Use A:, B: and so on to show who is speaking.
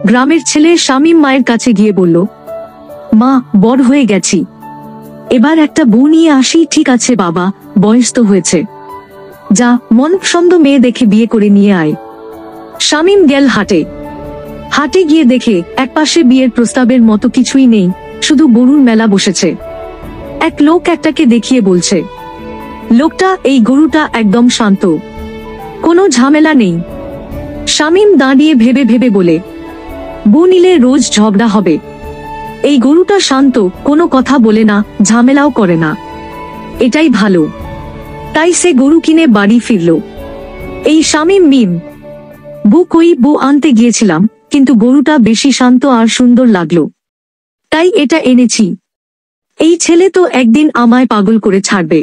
A: গ্রামের ছেলে শামীম মায়ের কাছে গিয়ে বলল, মা, বড় হয়ে গেছি, এবার একটা বউ নিয়ে আসি। ঠিক আছে বাবা, বয়স তো হয়েছে, যা মনপসন্দ মেয়ে দেখে বিয়ে করে নিয়ে আয়। শামীম গেল হাটে। হাটে গিয়ে দেখে একপাশে বিয়ের প্রস্তাবের মতো কিছুই নেই, শুধু গরুর মেলা বসেছে। এক লোক একটাকে দেখিয়ে বলছে, লোকটা, এই গরুটা একদম শান্ত, কোনো ঝামেলা নেই। শামীম দাঁড়িয়ে ভেবে ভেবে বলে, বউ নিলে রোজ ঝগড়া হবে, এই গরুটা শান্ত, কোনো কথা বলে না, ঝামেলাও করে না, এটাই ভালো। তাই সে গরু কিনে বাড়ি ফিরল। এই শামীম মিম, বউ আনতে গিয়েছিলাম, কিন্তু গরুটা বেশি শান্ত আর সুন্দর লাগলো, তাই এটা এনেছি। এই ছেলে তো একদিন আমায় পাগল করে ছাড়বে।